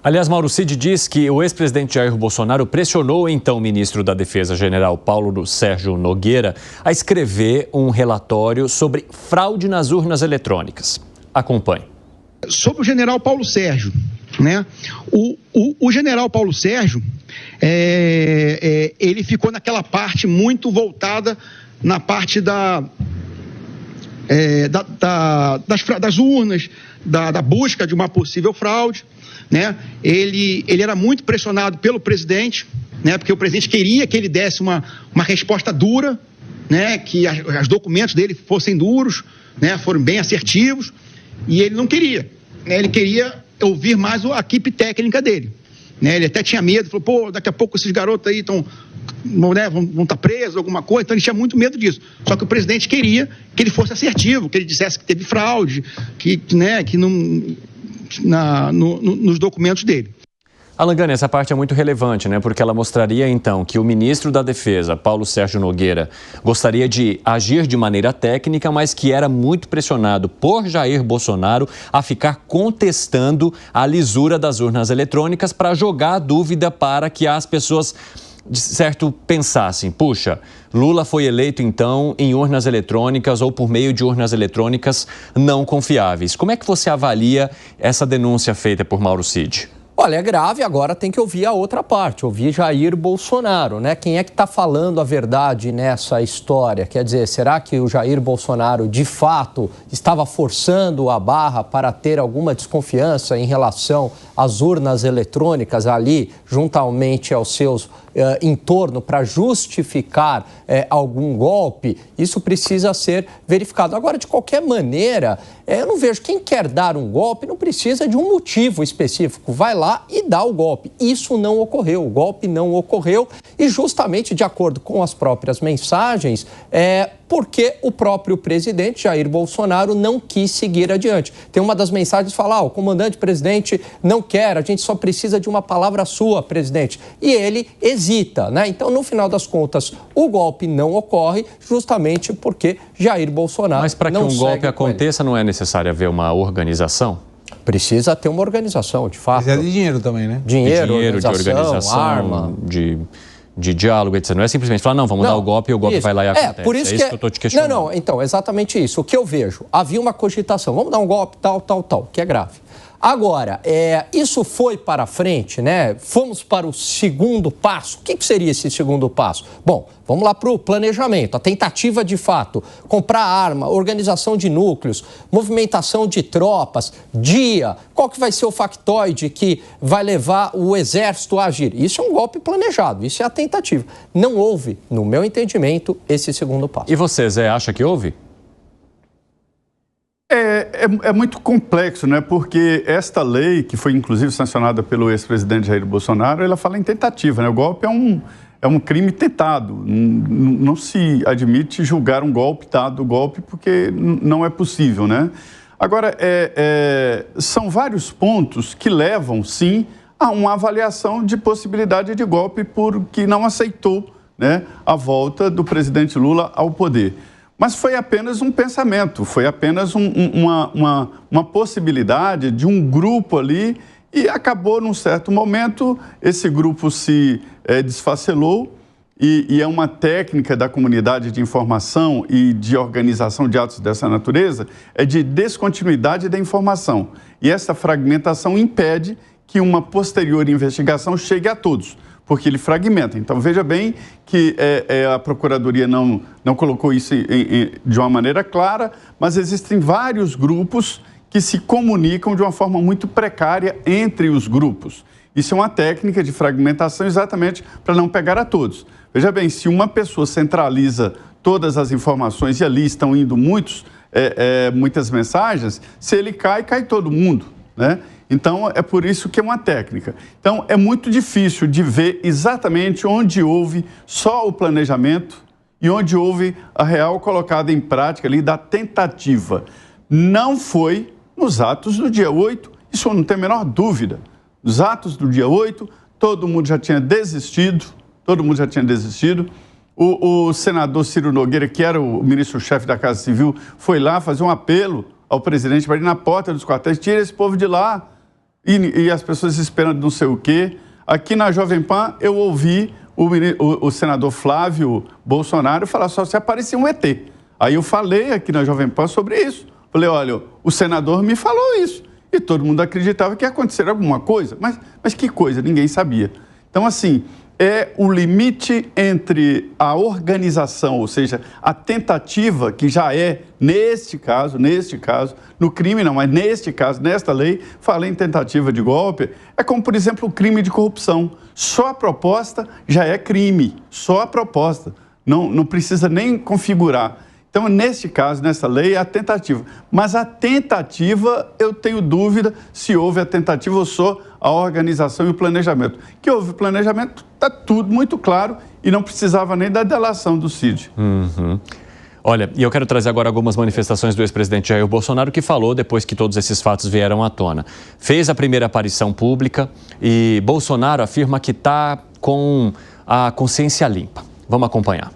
Aliás, Mauro Cid diz que o ex-presidente Jair Bolsonaro pressionou então o ministro da Defesa, general Paulo Sérgio Nogueira, a escrever um relatório sobre fraude nas urnas eletrônicas. Acompanhe. Sobre o general Paulo Sérgio, né? O general Paulo Sérgio, ele ficou naquela parte muito voltada na parte das urnas, da busca de uma possível fraude, né? Ele era muito pressionado pelo presidente, né? Porque o presidente queria que ele desse uma resposta dura, né? Que os documentos dele fossem duros, né? Foram bem assertivos, e ele não queria, né? Ele queria ouvir mais a equipe técnica dele, né? Ele até tinha medo, falou, pô, daqui a pouco esses garotos aí vão estar presos, alguma coisa, então ele tinha muito medo disso. Só que o presidente queria que ele fosse assertivo, que ele dissesse que teve fraude, que não, nos documentos dele. Alan Gani, essa parte é muito relevante, né? Porque ela mostraria, então, que o ministro da Defesa, Paulo Sérgio Nogueira, gostaria de agir de maneira técnica, mas que era muito pressionado por Jair Bolsonaro a ficar contestando a lisura das urnas eletrônicas para jogar a dúvida para que as pessoas, de certo, pensassem, puxa, Lula foi eleito, então, em urnas eletrônicas ou por meio de urnas eletrônicas não confiáveis. Como é que você avalia essa denúncia feita por Mauro Cid? Olha, é grave, agora tem que ouvir a outra parte, ouvir Jair Bolsonaro, né? Quem é que está falando a verdade nessa história? Quer dizer, será que o Jair Bolsonaro, de fato, estava forçando a barra para ter alguma desconfiança em relação às urnas eletrônicas ali, juntamente aos seus entorno, para justificar algum golpe? Isso precisa ser verificado. Agora, de qualquer maneira, eu não vejo quem quer dar um golpe, não precisa de um motivo específico. Vai lá e dá o golpe. Isso não ocorreu, o golpe não ocorreu e justamente de acordo com as próprias mensagens, porque o próprio presidente Jair Bolsonaro não quis seguir adiante. Tem uma das mensagens que fala, o comandante-presidente não quer, a gente só precisa de uma palavra sua, presidente. E ele hesita, né? Então, no final das contas, o golpe não ocorre justamente porque Jair Bolsonaro não segue. Mas para que um golpe aconteça, não é necessário haver uma organização? Precisa ter uma organização, de fato. Precisa de dinheiro também, né? Dinheiro, de organização, arma. De diálogo, etc. Não é simplesmente falar, não, vamos dar o golpe e o golpe isso. vai lá e acontece. Por isso que eu estou te questionando. Não, então, exatamente isso. O que eu vejo, havia uma cogitação, vamos dar um golpe, tal, que é grave. Agora, isso foi para frente, né? Fomos para o segundo passo. O que seria esse segundo passo? Bom, vamos lá para o planejamento, a tentativa de fato, comprar arma, organização de núcleos, movimentação de tropas, dia, qual que vai ser o factoide que vai levar o exército a agir? Isso é um golpe planejado, isso é a tentativa. Não houve, no meu entendimento, esse segundo passo. E você, Zé, acha que houve? É muito complexo, né? Porque esta lei, que foi inclusive sancionada pelo ex-presidente Jair Bolsonaro, ela fala em tentativa, né? O golpe é um crime tentado. Não se admite julgar um golpe, dado o golpe, porque não é possível, né? Agora, são vários pontos que levam, sim, a uma avaliação de possibilidade de golpe porque não aceitou, né, a volta do presidente Lula ao poder. Mas foi apenas um pensamento, foi apenas uma possibilidade de um grupo ali e acabou, num certo momento, esse grupo se desfacelou e é uma técnica da comunidade de informação e de organização de atos dessa natureza, é de descontinuidade da informação. E essa fragmentação impede que uma posterior investigação chegue a todos, porque ele fragmenta. Então, veja bem que a Procuradoria não colocou isso de uma maneira clara, mas existem vários grupos que se comunicam de uma forma muito precária entre os grupos. Isso é uma técnica de fragmentação exatamente para não pegar a todos. Veja bem, se uma pessoa centraliza todas as informações e ali estão indo muitas mensagens, se ele cai todo mundo, né? Então, é por isso que é uma técnica. Então, é muito difícil de ver exatamente onde houve só o planejamento e onde houve a real colocada em prática ali da tentativa. Não foi nos atos do dia 8, isso não tem a menor dúvida. Nos atos do dia 8, todo mundo já tinha desistido, O senador Ciro Nogueira, que era o ministro-chefe da Casa Civil, foi lá fazer um apelo ao presidente para ir na porta dos quartéis, tira esse povo de lá. e as pessoas esperando não sei o quê. Aqui na Jovem Pan eu ouvi o senador Flávio Bolsonaro falar só se aparecia um ET. Aí eu falei aqui na Jovem Pan sobre isso. Falei, olha, o senador me falou isso. E todo mundo acreditava que ia acontecer alguma coisa. Mas que coisa? Ninguém sabia. Então, assim, é o limite entre a organização, ou seja, a tentativa, que já é, neste caso, no crime não, mas neste caso, nesta lei, fala em tentativa de golpe, é como, por exemplo, o crime de corrupção. Só a proposta já é crime, só a proposta. Não precisa nem configurar. Então, neste caso, nessa lei, é a tentativa. Mas a tentativa, eu tenho dúvida se houve a tentativa ou só a organização e o planejamento. Que houve planejamento, está tudo muito claro e não precisava nem da delação do Cid. Uhum. Olha, e eu quero trazer agora algumas manifestações do ex-presidente Jair Bolsonaro, que falou depois que todos esses fatos vieram à tona. Fez a primeira aparição pública e Bolsonaro afirma que está com a consciência limpa. Vamos acompanhar.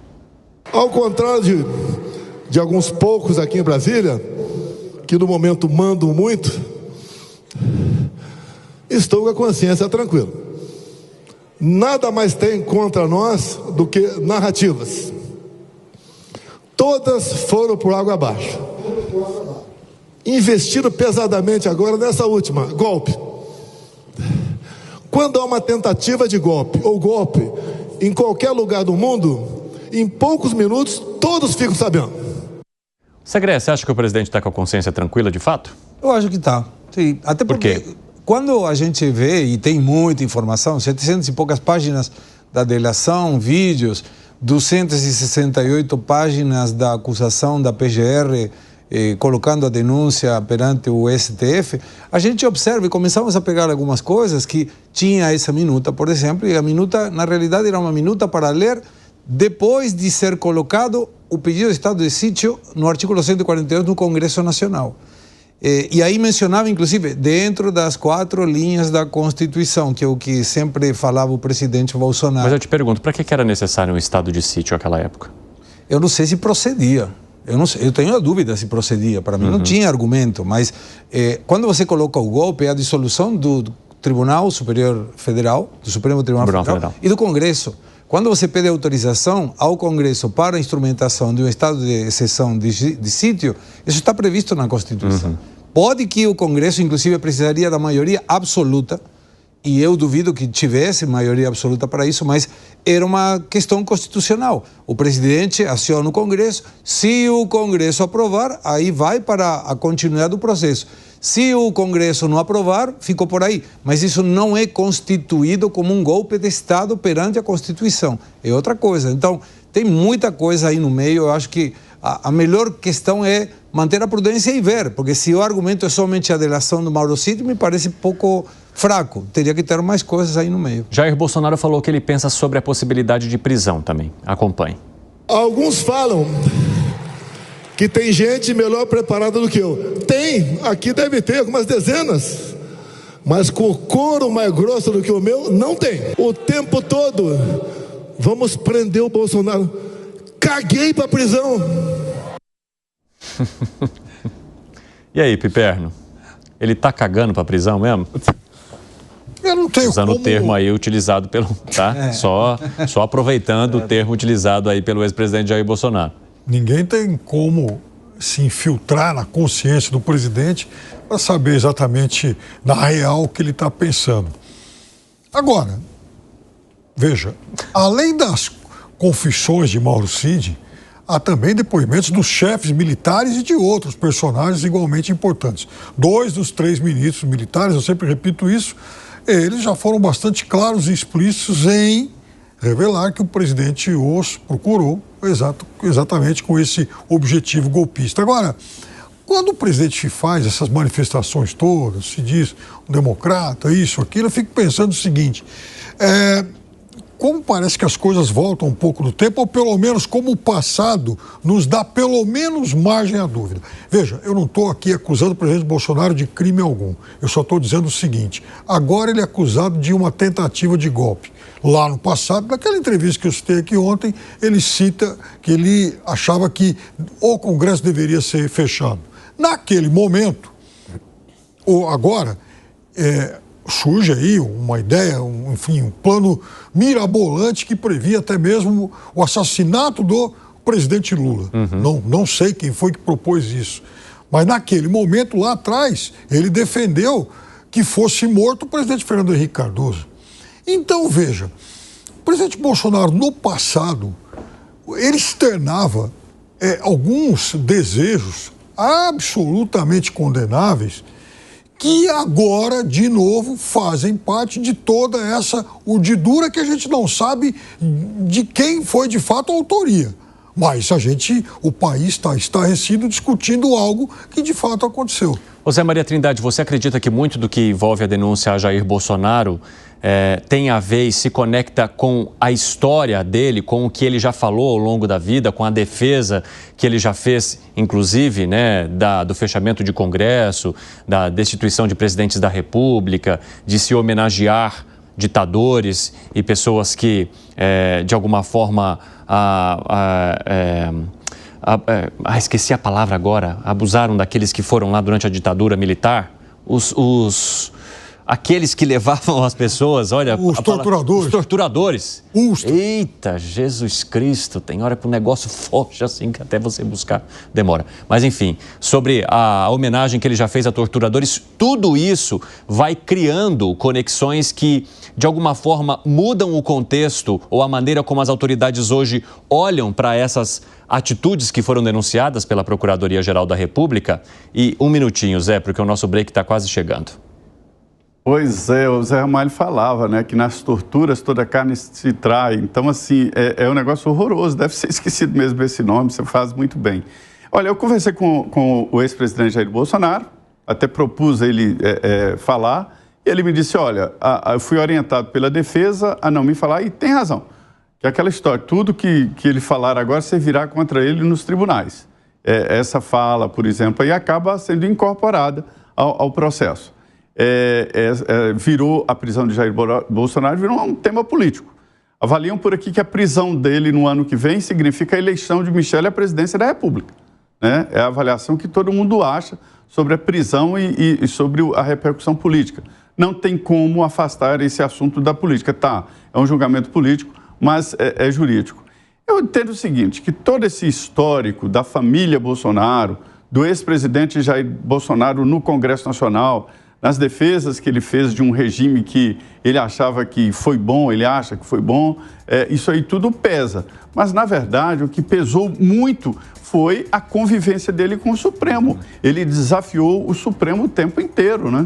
Ao contrário de alguns poucos aqui em Brasília, que no momento mandam muito, estou com a consciência tranquila. Nada mais tem contra nós do que narrativas. Todas foram por água abaixo. Investiram pesadamente agora nessa última, golpe. Quando há uma tentativa de golpe, ou golpe, em qualquer lugar do mundo, em poucos minutos, todos ficam sabendo. Segré, você acha que o presidente está com a consciência tranquila de fato? Eu acho que está. Sim, até porque... Por quê? Quando a gente vê, e tem muita informação, 700 e poucas páginas da delação, vídeos, 268 páginas da acusação da PGR, colocando a denúncia perante o STF, a gente observa e começamos a pegar algumas coisas que tinha essa minuta, por exemplo, e a minuta, na realidade, era uma minuta para ler depois de ser colocado o pedido de estado de sítio no artigo 142 no Congresso Nacional. E aí mencionava, inclusive, dentro das 4 linhas da Constituição, que é o que sempre falava o presidente Bolsonaro. Mas eu te pergunto, para que era necessário um estado de sítio naquela época? Eu não sei se procedia. Eu tenho a dúvida se procedia. Para mim não tinha argumento, mas quando você coloca o golpe, é a dissolução do Tribunal Superior Federal, do Supremo Tribunal Federal e do Congresso. Quando você pede autorização ao Congresso para a instrumentação de um estado de exceção de sítio, isso está previsto na Constituição. Pode que o Congresso, inclusive, precisaria da maioria absoluta, e eu duvido que tivesse maioria absoluta para isso, mas era uma questão constitucional. O presidente aciona o Congresso, se o Congresso aprovar, aí vai para a continuidade do processo. Se o Congresso não aprovar, ficou por aí. Mas isso não é constituído como um golpe de Estado perante a Constituição. É outra coisa. Então, tem muita coisa aí no meio. Eu acho que a melhor questão é manter a prudência e ver. Porque se o argumento é somente a delação do Mauro Cid, me parece pouco fraco. Teria que ter mais coisas aí no meio. Jair Bolsonaro falou que ele pensa sobre a possibilidade de prisão também. Acompanhe. Alguns falam que tem gente melhor preparada do que eu. Tem, aqui deve ter algumas dezenas. Mas com o couro mais grosso do que o meu, não tem. O tempo todo, vamos prender o Bolsonaro. Caguei pra prisão. E aí, Piperno? Ele tá cagando pra prisão mesmo? Eu não tenho usando o termo aí utilizado pelo... Tá? Só aproveitando o termo utilizado aí pelo ex-presidente Jair Bolsonaro. Ninguém tem como se infiltrar na consciência do presidente para saber exatamente, na real, o que ele está pensando. Agora, veja, além das confissões de Mauro Cid, há também depoimentos dos chefes militares e de outros personagens igualmente importantes. 2 dos 3 ministros militares, eu sempre repito isso, eles já foram bastante claros e explícitos em revelar que o presidente os procurou exatamente com esse objetivo golpista. Agora, quando o presidente faz essas manifestações todas, se diz um democrata, isso, aquilo, eu fico pensando o seguinte, como parece que as coisas voltam um pouco no tempo, ou pelo menos como o passado nos dá pelo menos margem à dúvida. Veja, eu não estou aqui acusando o presidente Bolsonaro de crime algum. Eu só estou dizendo o seguinte, agora ele é acusado de uma tentativa de golpe. Lá no passado, naquela entrevista que eu citei aqui ontem, ele cita que ele achava que o Congresso deveria ser fechado. Naquele momento, ou agora, surge aí uma ideia, enfim, um plano mirabolante que previa até mesmo o assassinato do presidente Lula. Não sei quem foi que propôs isso, mas naquele momento lá atrás ele defendeu que fosse morto o presidente Fernando Henrique Cardoso. Então veja, o presidente Bolsonaro no passado ele externava alguns desejos absolutamente condenáveis que agora, de novo, fazem parte de toda essa urdidura que a gente não sabe de quem foi de fato a autoria. Mas o país está estarrecido discutindo algo que de fato aconteceu. José Maria Trindade, você acredita que muito do que envolve a denúncia a Jair Bolsonaro tem a ver e se conecta com a história dele, com o que ele já falou ao longo da vida, com a defesa que ele já fez, inclusive, né, do fechamento de Congresso, da destituição de presidentes da República, de se homenagear ditadores e pessoas que, de alguma forma, esqueci a palavra agora, abusaram daqueles que foram lá durante a ditadura militar, aqueles que levavam as pessoas, olha... Os torturadores. Os torturadores. Eita, Jesus Cristo, tem hora que o negócio foge assim, que até você buscar demora. Mas enfim, sobre a homenagem que ele já fez a torturadores, tudo isso vai criando conexões que, de alguma forma, mudam o contexto ou a maneira como as autoridades hoje olham para essas atitudes que foram denunciadas pela Procuradoria-Geral da República. E um minutinho, Zé, porque o nosso break está quase chegando. Pois é, o Zé Ramalho falava, né, que nas torturas toda carne se trai. Então, assim, é um negócio horroroso. Deve ser esquecido mesmo esse nome, você faz muito bem. Olha, eu conversei com o ex-presidente Jair Bolsonaro, até propus ele falar, e ele me disse, olha, eu fui orientado pela defesa a não me falar, e tem razão. Que é aquela história, tudo que ele falar agora servirá contra ele nos tribunais. Essa fala, por exemplo, aí acaba sendo incorporada ao processo. Virou a prisão de Jair Bolsonaro, virou um tema político. Avaliam por aqui que a prisão dele no ano que vem significa a eleição de Michele à presidência da República. Né? É a avaliação que todo mundo acha sobre a prisão e sobre a repercussão política. Não tem como afastar esse assunto da política. Tá, é um julgamento político, mas é jurídico. Eu entendo o seguinte, que todo esse histórico da família Bolsonaro, do ex-presidente Jair Bolsonaro no Congresso Nacional, nas defesas que ele fez de um regime que ele achava que foi bom, ele acha que foi bom, isso aí tudo pesa. Mas, na verdade, o que pesou muito foi a convivência dele com o Supremo. Ele desafiou o Supremo o tempo inteiro, né?